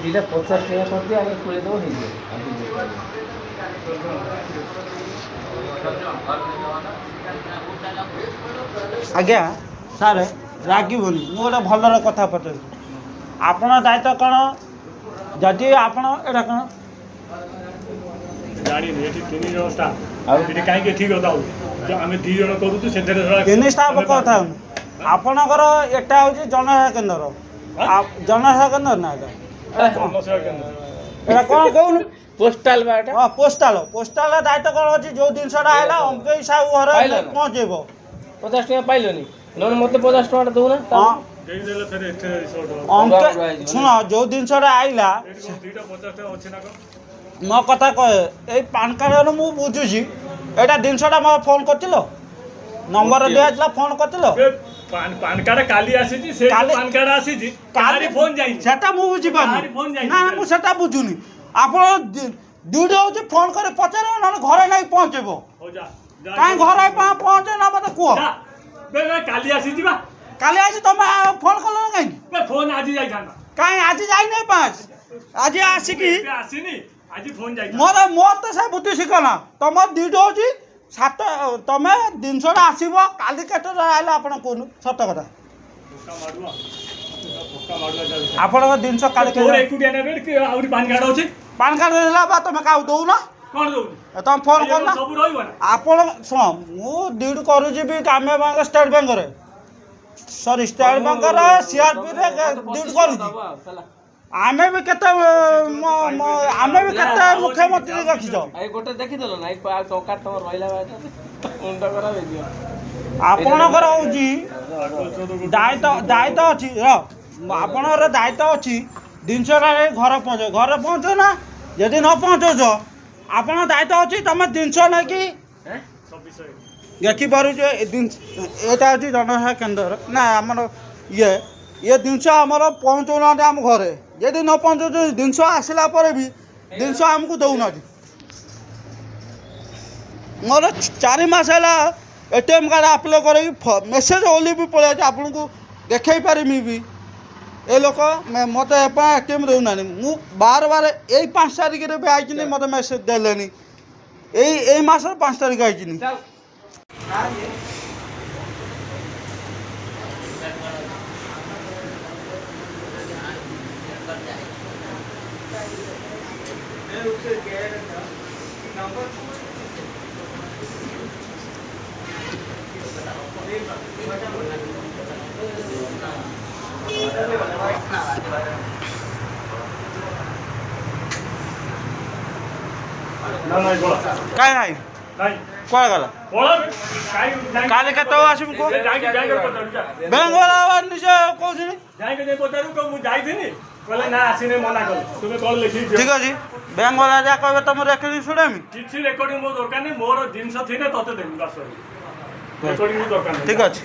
দুইটা 50 টাকা করতে আগে করে দেবো নিজে আজ্ঞা ସାର୍ ରାଗିବୁନି ମୁଁ ଗୋଟେ ଭଲର କଥା ପଚାରୁଛି ଆପଣ ଦାୟିତ୍ୱ କ'ଣ ଯଦି ଆପଣ ଏଇଟା କ'ଣ ଜାଣିନି ଏଠି 3 ଜଣ ଷ୍ଟାଫ୍ ଆଉ ଏଠି କାହିଁକି ଏଠି କଥା ହଉଛି ଆମେ 2 ଜଣ କରୁଛୁ ସେଥିରେ ତିନି ଷ୍ଟାଫ୍ କଥା ହଉନି ଆପଣଙ୍କର ଏଟା ହେଉଛି ଜନସେବା କେନ୍ଦ୍ର ଜନସେବା କେନ୍ଦ୍ର ନା ଏଇଟା କ'ଣ କହୁନୁ পোস্টাল বা এটা ହଁ ପୋଷ୍ଟାଲ ଦାୟିତ୍ୱ କ'ଣ ଅଛି ଯେଉଁ ଜିନିଷଟା ହେଲା ଅଙ୍କେଇ ସାହୁ ଘରେ ପହଞ୍ଚେଇବ 50 টাকা পাইলনি নন মতে 50 টাকাটা দেবো না ହଁ ଦେଇଦେଲେ ଫେରେ ଏଠି ସର୍ଟ ଶୁଣ ଯେଉଁ ଜିନିଷଟା ଆଇଲା ଏଠି 2ଟା 50 ଟଙ୍କା ଅଛି ନା କ'ଣ ମୋ କଥା କହେ ଏଇ ପାନ୍ କାର୍ଡ଼ରେ ମୁଁ ବୁଝୁଛି ଏଇଟା ଜିନିଷଟା ମୋ ଫୋନ୍ କରିଥିଲ ନମ୍ବର ଦିଆଯାଇଥିଲା ଫୋନ୍ କରିଥିଲ ପାନ୍ କାର୍ଡ କାଲି ଆସିଛି ସେ ପାନ୍ କାର୍ଡ ଆସିଛି କାଲି ଫୋନ୍ ଯାଇନି ସେଟା ମୁଁ ବୁଝିପାରୁନି କାହାରି ଫୋନ୍ ଯାଇନି। ନା ମୁଁ ସେଟା ବୁଝୁନି ଆପଣ ଡ୍ୟୁଟି ହେଉଛି ଫୋନ୍ କରି ପଚାରିବ ନହେଲେ ଘରେ ନେଇ ପହଞ୍ଚେଇବ ହଉ ଯା କାହିଁ ଘରେ ପହଞ୍ଚେ ନା ମୋତେ କୁହ କାଲି ଆସିଛି ବା କାଲି ଆଜି ତମେ ଫୋନ୍ କଲ ନା କାହିଁକି ଫୋନ୍ ଆଜି ଯାଇଥାନ୍ତା କାହିଁ ଆଜି ଯାଇନି ପାଞ୍ଚ ଆଜି ଆସିକି ଏବେ ଆସିନି ଆଜି ଫୋନ୍ ଯାଇଥାନ୍ତା ମୋର ତ ସେ ବୁଦ୍ଧି ଶିଖନା ତମ ଡ୍ୟୁଟି ହେଉଛି ତମେ ଜିନିଷଟା ଆସିବ କାଲି କେତେଟା ଆଇଲେ ଆପଣ କୁହନ୍ତୁ ସତ କଥା ଆପଣଙ୍କ ଜିନିଷ କାଲି ଏକୁଟିଆ ନେବେ କି ଆହୁରି ପାନ୍ କାର୍ଡ ଅଛି ପାନ୍ କାର୍ଡ଼ ହେଲା ବା ତମେ କାହାକୁ ଦଉନ କ'ଣ ଦଉନି ତମେ ଫୋନ୍ କରୁନ ସବୁ ରହିବ ନା ଆପଣ ଶୁଣ ମୁଁ ଡ୍ୟୁଟି କରୁଛି ବି କାମ୍ୟ ବ୍ୟାଙ୍କ ଷ୍ଟେଟ୍ ବ୍ୟାଙ୍କରେ ସରି ଷ୍ଟେଟ୍ ବ୍ୟାଙ୍କର ସିଆର୍ପିରେ ଡ୍ୟୁଟି କରୁଛି ଆମେ ବି କେତେ ମୁଖ୍ୟମନ୍ତ୍ରୀ ରଖିଛ ଗୋଟେ ଦେଖିଦେଲ ନା ଟଙ୍କା ତମର ରହିଲା ମୁଣ୍ଡ ଖରାପ ହେଇଯିବ ଆପଣଙ୍କର ହେଉଛି ଦାୟିତ୍ୱ ଅଛି ଆପଣଙ୍କର ଦାୟିତ୍ୱ ଅଛି ଜିନିଷଟା ଘରେ ପହଞ୍ଚ ନା ଯଦି ନ ପହଞ୍ଚଉଛ ଆପଣଙ୍କ ଦାୟିତ୍ୱ ଅଛି ତମେ ଜିନିଷ ନେଇକି ଦେଖିପାରୁଛ ଏଇଟା ହେଉଛି ଜନସେବା କେନ୍ଦ୍ର ନା ଆମର ଇଏ ଜିନିଷ ଆମର ପହଞ୍ଚଉନାହାନ୍ତି ଆମ ଘରେ ଯଦି ନ ପହଞ୍ଚଉଛୁ ଜିନିଷ ଆସିଲା ପରେ ବି ଜିନିଷ ଆମକୁ ଦେଉନାହାନ୍ତି ମୋର 4 ମାସ ହେଲା ATM କାର୍ଡ଼ ଆପ୍ଲାଏ କରିକି ମେସେଜ୍ ଓଲି ବି ପଳାଇଛି ଆପଣଙ୍କୁ ଦେଖାଇ ପାରିବି ବି ଏ ଲୋକ ମୋତେ ଏପାଇଁ ATM ଦେଉନାହାନ୍ତି ମୁଁ ବାର ଏଇ 5 ତାରିଖରେ ବି ଆଇଚିନି ମୋତେ ମେସେଜ୍ ଦେଲେନି ଏଇ ମାସର 5 ତାରିଖ ଆଇଚିନି କାଇଁ ନାଇଁ କୁଆଡ଼େ ଗଲା କାଲି କେତେବେଳେ ଆସିବୁ କୁହ ବ୍ୟାଙ୍କ ବାଲା ନିଜେ କହୁଛି ଠିକ୍ ଅଛି ବ୍ୟାଙ୍କ ବାଲା ଯାହା କହିବେ ତମ ରେକର୍ଡିଂ ଶୁଣେମି କିଛି ରେକର୍ଡିଂ ମୋ ଦରକାର ନାହିଁ ମୋର ଜିନିଷ ଥିଲେ ତତେ ଦେବି ବାସ ରେକର୍ଡିଂ ଦରକାର ନାହିଁ ଠିକ୍ ଅଛି